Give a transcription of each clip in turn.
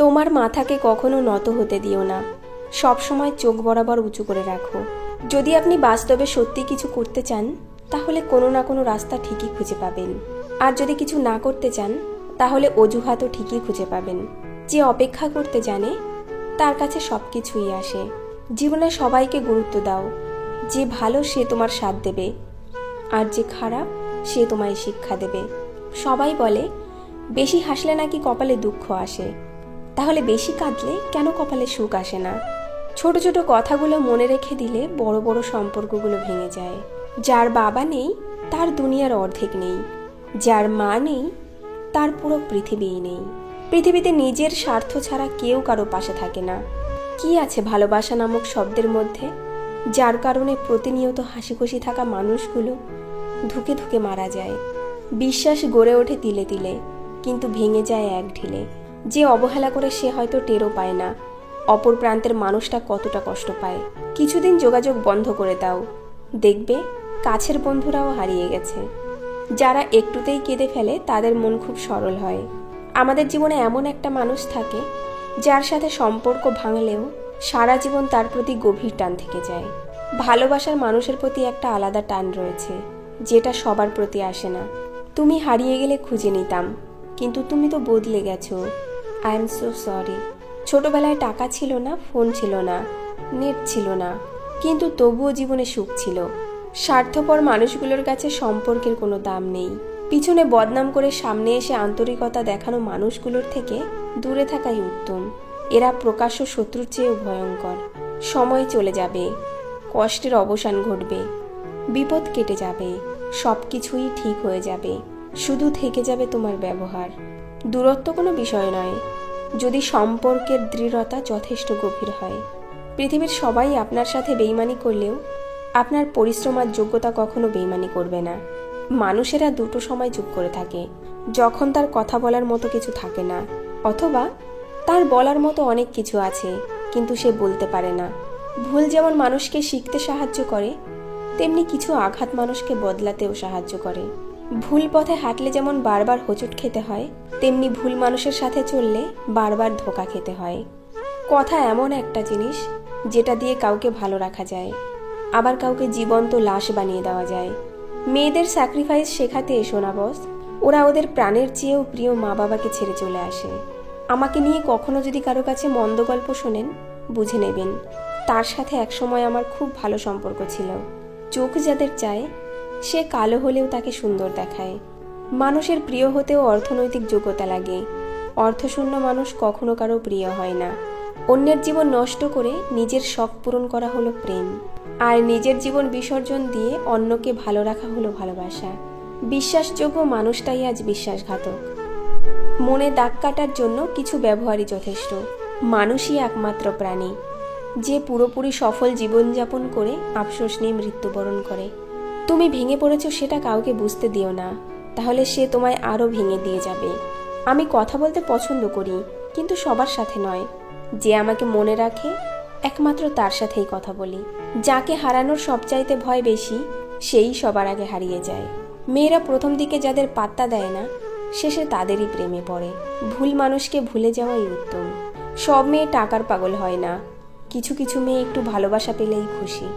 তোমার মাথাকে কখনো নত হতে দিও না, সব সময় চোখ বরাবর উঁচু করে রাখো। যদি আপনি বাস্তবে সত্যি কিছু করতে চান তাহলে কোনো না কোনো রাস্তা ঠিকই খুঁজে পাবেন, আর যদি কিছু না করতে চান তাহলে অজুহাতও ঠিকই খুঁজে পাবেন। যে অপেক্ষা করতে জানে তার কাছে সব কিছুই আসে। জীবনে সবাইকে গুরুত্ব দাও। যে ভালো সে তোমার সাথ দেবে, আর যে খারাপ সে তোমায় শিক্ষা দেবে। সবাই বলে বেশি হাসলে নাকি কপালে দুঃখ আসে, তাহলে বেশি কাঁদলে কেন কপালে সুখ আসে না? ছোট ছোট কথাগুলো মনে রেখে দিলে বড় বড় সম্পর্কগুলো ভেঙে যায়। যার বাবা নেই তার দুনিয়ার অর্ধেক নেই, যার মা নেই তার পুরো পৃথিবীই নেই। পৃথিবীতে নিজের স্বার্থ ছাড়া কেউ কারো পাশে থাকে না। কি আছে ভালোবাসা নামক শব্দের মধ্যে, যার কারণে প্রতিনিয়ত হাসি খুশি থাকা মানুষগুলো ধুকে ধুকে মারা যায়। বিশ্বাস গড়ে ওঠে তিলে তিলে, কিন্তু ভেঙে যায় এক ঢিলে। যে অবহেলা করে সে হয়তো টেরও পায় না অপর প্রান্তের মানুষটা কতটা কষ্ট পায়। কিছুদিন যোগাযোগ বন্ধ করে দাও, দেখবে কাছের বন্ধুরাও হারিয়ে গেছে। যারা একটুতেই কেঁদে ফেলে তাদের মন খুব সরল হয়। আমাদের জীবনে এমন একটা মানুষ থাকে যার সাথে সম্পর্ক ভাঙলেও সারা জীবন তার প্রতি গভীর টান থেকে যায়। ভালোবাসার মানুষের প্রতি একটা আলাদা টান রয়েছে, যেটা সবার প্রতি আসে না। তুমি হারিয়ে গেলে খুঁজে নিতাম, কিন্তু তুমি তো বদলে গেছো। I am so sorry. ছোটবেলায় টাকা ছিল না, ফোন ছিল না, নেট ছিল না, কিন্তু তবুও জীবনে সুখ ছিল। স্বার্থপর মানুষগুলোর কাছে সম্পর্কের কোনো দাম নেই। পিছনে বদনাম করে সামনে এসে আন্তরিকতা দেখানো মানুষগুলোর থেকে দূরে থাকাই উত্তম। এরা প্রকাশ্য শত্রুর চেয়েও ভয়ঙ্কর। সময় চলে যাবে, কষ্টের অবসান ঘটবে, বিপদ কেটে যাবে, সব কিছুই ঠিক হয়ে যাবে। শুধু থেকে যাবে তোমার ব্যবহার। দূরত্ব কোনো বিষয় নয়, যদি সম্পর্কের দৃঢ়তা যথেষ্ট গভীর হয়। পৃথিবীর সবাই আপনার সাথে বেইমানি করলেও আপনার পরিশ্রম আর যোগ্যতা কখনো বেইমানি করবে না। মানুষেরা দুটো সময় চুপ করে থাকে, যখন তার কথা বলার মতো কিছু থাকে না, অথবা তার বলার মতো অনেক কিছু আছে কিন্তু সে বলতে পারে না। ভুল যেমন মানুষকে শিখতে সাহায্য করে, তেমনি কিছু আঘাত মানুষকে বদলাতেও সাহায্য করে। ভুল পথে হাঁটলে যেমন বারবার হোঁচট খেতে হয়, তেমনি ভুল মানুষের সাথে চললে বারবার ধোঁকা খেতে হয়। কথা এমন একটা জিনিস যেটা দিয়ে কাউকে ভালো রাখা যায়, আবার কাউকে জীবন্ত লাশ বানিয়ে দেওয়া যায়। মেয়েদের স্যাক্রিফাইস শেখাতে এসো না বস। ওরা ওদের প্রাণের চেয়েও প্রিয় মা বাবাকে ছেড়ে চলে আসে। আমাকে নিয়ে কখনো যদি কারো কাছে মন্দ গল্প শোনেন, বুঝে নেবেন তার সাথে একসময় আমার খুব ভালো সম্পর্ক ছিল। চোখ যাদের চায় সে কালো হলেও তাকে সুন্দর দেখায়। মানুষের প্রিয় হতেও অর্থনৈতিক যোগ্যতা লাগে। অর্থশূন্য মানুষ কখনো কারো প্রিয় হয় না। অন্যের জীবন নষ্ট করে নিজের শখ পূরণ করা হলো প্রেম, আর নিজের জীবন বিসর্জন দিয়ে অন্যকে ভালো রাখা হলো ভালোবাসা। বিশ্বাসযোগ্য মানুষটাই আজ বিশ্বাসঘাতক। মনে দাগ কাটার জন্য কিছু ব্যবহারই যথেষ্ট। মানুষই একমাত্র প্রাণী যে পুরোপুরি সফল জীবনযাপন করে আফসোস নিয়ে মৃত্যুবরণ করে। তুমি ভেঙে পড়েছো সেটা কাউকে বুঝতে দিও না, তাহলে সে তোমায় আরও ভেঙে দিয়ে যাবে। আমি কথা বলতে পছন্দ করি, কিন্তু সবার সাথে নয়। যে আমাকে মনে রাখে একমাত্র তার সাথেই কথা বলি। যাকে হারানোর সবচাইতে ভয় বেশি, সেই সবার আগে হারিয়ে যায়। মেয়েরা প্রথম দিকে যাদের পাত্তা দেয় না, শেষে তাদেরই প্রেমে পড়ে। ভুল মানুষকে ভুলে যাওয়াই উত্তম। সব মেয়ে টাকার পাগল হয় না, কিছু কিছু মেয়ে একটু ভালোবাসা পেলেই খুশি।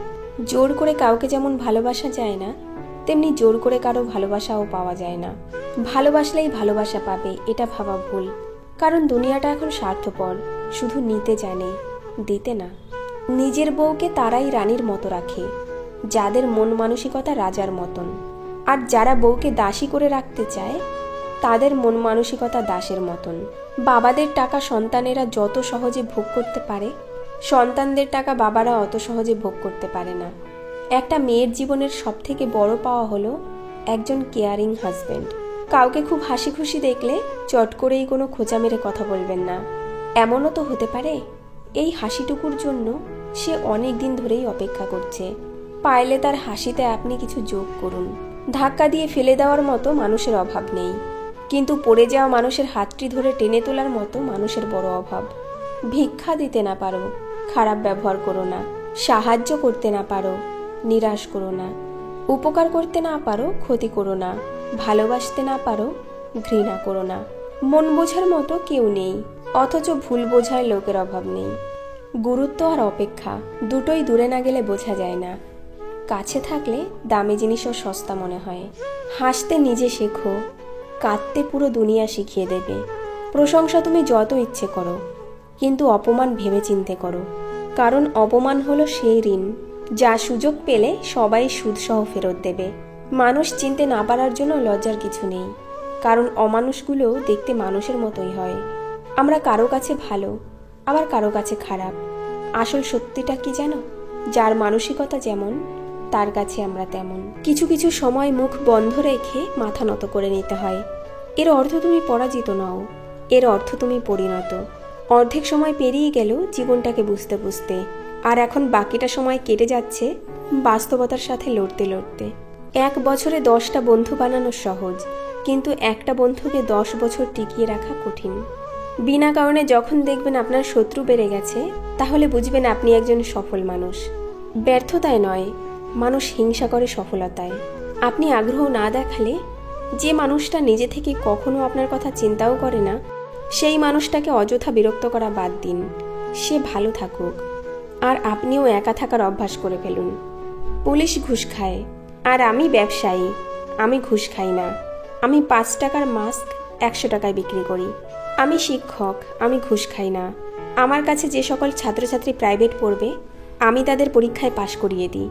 জোর করে কাউকে যেমন ভালোবাসা যায় না, তেমনি জোর করে কারো ভালোবাসাও পাওয়া যায় না। ভালোবাসলেই ভালোবাসা পাবে এটা ভাবা ভুল, কারণ দুনিয়াটা এখন স্বার্থপর, শুধু নিতে জানে, দিতে না। নিজের বউকে তারাই রানীর মতো রাখে যাদের মন মানসিকতা রাজার মতন, আর যারা বউকে দাসী করে রাখতে চায় তাদের মন মানসিকতা দাসের মতন। বাবাদের টাকা সন্তানেরা যত সহজে ভোগ করতে পারে, সন্তানদের টাকা বাবারা অত সহজে ভোগ করতে পারে না। একটা মেয়ের জীবনের সবথেকে বড় পাওয়া হলো একজন কেয়ারিং হাজবেন্ড। কাউকে খুব হাসি খুশি দেখলে চট করেই কোনো খোঁচা মেরে কথা বলবেন না। এমনও তো হতে পারে এই হাসিটুকুর জন্য সে অনেক দিন ধরেই অপেক্ষা করছে। পারলে তার হাসিতে আপনি কিছু যোগ করুন। ধাক্কা দিয়ে ফেলে দেওয়ার মতো মানুষের অভাব নেই, কিন্তু পড়ে যাওয়া মানুষের হাতটি ধরে টেনে তোলার মতো মানুষের বড় অভাব। ভিক্ষা দিতে না পারো, খারাপ ব্যবহার করো না। সাহায্য করতে না পারো, নিরাশ করো না। উপকার করতে না পারো, ক্ষতি করো না। ভালোবাসতে না পারো, ঘৃণা করো না। মন বোঝার মতো কেউ নেই, অথচ ভুল বোঝার লোকের অভাব নেই। গুরুত্ব আর অপেক্ষা দুটোই দূরে না গেলে বোঝা যায় না। কাছে থাকলে দামি জিনিসও সস্তা মনে হয়। হাসতে নিজে শেখো, কাঁদতে পুরো দুনিয়া শিখিয়ে দেবে। প্রশংসা তুমি যত ইচ্ছে করো, কিন্তু অপমান ভেবে চিন্তে করো, কারণ অপমান হলো সেই ঋণ যা সুযোগ পেলে সবাই সুদসহ ফেরত দেবে। মানুষ চিনতে না পারার জন্য লজ্জার কিছু নেই, কারণ অমানুষগুলো দেখতে মানুষের মতোই হয়। আমরা কারো কাছে ভালো, আবার কারো কাছে খারাপ। আসল সত্যিটা কি জানো? যার মানসিকতা যেমন, তার কাছে আমরা তেমন। কিছু কিছু সময় মুখ বন্ধ রেখে মাথা নত করে নিতে হয়। এর অর্থ তুমি পরাজিত নও, এর অর্থ তুমি পরিণত। অর্ধেক সময় পেরিয়ে গেল জীবনটাকে বুঝতে বুঝতে, আর এখন বাকিটা সময় কেটে যাচ্ছে বাস্তবতার সাথে লড়তে লড়তে। 1 বছরে 10টা বন্ধু বানানো সহজ, কিন্তু একটা বন্ধুকে 10 বছর টিকিয়ে রাখা কঠিন। বিনা কারণে যখন দেখবেন আপনার শত্রু বেড়ে গেছে, তাহলে বুঝবেন আপনি একজন সফল মানুষ। ব্যর্থতায় নয়, মানুষ হিংসা করে সফলতায়। আপনি আগ্রহ না দেখালে যে মানুষটা নিজে থেকে কখনো আপনার কথা চিন্তাও করে না, সেই মানুষটাকে অযথা বিরক্ত করা বাদ দিন। সে ভালো থাকুক, আর আপনিও একা থাকার অভ্যাস করে ফেলুন। পুলিশ ঘুষ খায়, আর আমি ব্যবসায়ী, আমি ঘুষ খাই না। আমি 5 টাকার মাস্ক 100 টাকায় বিক্রি করি। আমি শিক্ষক, আমি ঘুষ খাই না। আমার কাছে যে সকল ছাত্রছাত্রী প্রাইভেট পড়বে, আমি তাদের পরীক্ষায় পাশ করিয়ে দিই।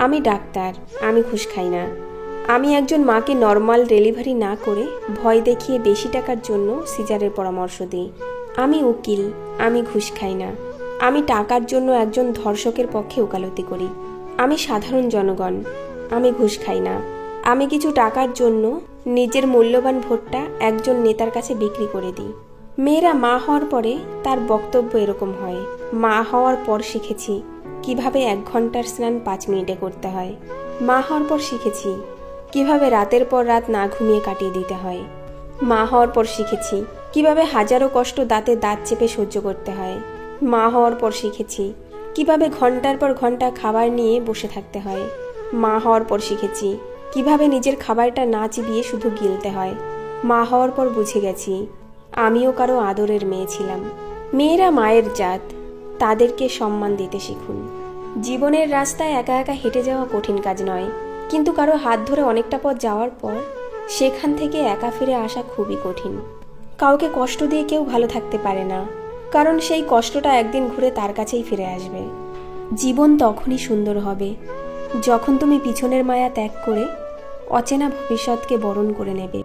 আমি ডাক্তার, আমি ঘুষ খাই না। আমি একজন মাকে নর্মাল ডেলিভারি না করে ভয় দেখিয়ে বেশি টাকার জন্য সিজারের পরামর্শ দিই। আমি উকিল, আমি ঘুষ খাই না। আমি টাকার জন্য একজন ধর্ষকের পক্ষে ওকালতি করি। আমি সাধারণ জনগণ, আমি ঘুষ খাই না। আমি কিছু টাকার জন্য নিজের মূল্যবান ভোটটা একজন নেতার কাছে বিক্রি করে দিই। মেয়েরা মা হওয়ার পরে তার বক্তব্য এরকম হয়, মা হওয়ার পর শিখেছি কিভাবে 1 ঘন্টার স্নান 5 মিনিটে করতে হয়। মা হওয়ার পর শিখেছি কিভাবে রাতের পর রাত না ঘুমিয়ে কাটিয়ে দিতে হয়। মা হওয়ার পর শিখেছি কিভাবে হাজারো কষ্ট দাঁতে দাঁত চেপে সহ্য করতে হয়। মা হওয়ার পর শিখেছি কিভাবে ঘন্টার পর ঘন্টা খাবার নিয়ে বসে থাকতে হয়। মা হওয়ার পর শিখেছি কিভাবে নিজের খাবারটা না চিবিয়ে শুধু গিলতে হয়। মা হওয়ার পর বুঝে গেছি আমিও কারো আদরের মেয়ে ছিলাম। মেয়েরা মায়ের জাত, তাদেরকে সম্মান দিতে শিখুন। জীবনের রাস্তায় একা একা হেঁটে যাওয়া কঠিন কাজ নয়, কিন্তু কারো হাত ধরে অনেকটা পথ যাওয়ার পর সেখান থেকে একা ফিরে আসা খুবই কঠিন। কাউকে কষ্ট দিয়ে কেউ ভালো থাকতে পারে না, কারণ সেই কষ্টটা একদিন ঘুরে তার কাছেই ফিরে আসবে। জীবন তখনই সুন্দর হবে যখন তুমি পিছনের মায়া ত্যাগ করে অচেনা ভবিষ্যৎকে বরণ করে নেবে।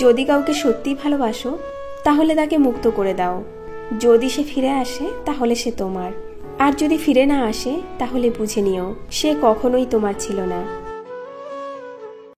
যদি কাউকে সত্যিই ভালোবাসো, তাহলে তাকে মুক্ত করে দাও। যদি সে ফিরে আসে, তাহলে সে তোমার। আর যদি ফিরে না আসে, তাহলে বুঝে নিও সে কখনোই তোমার ছিল না।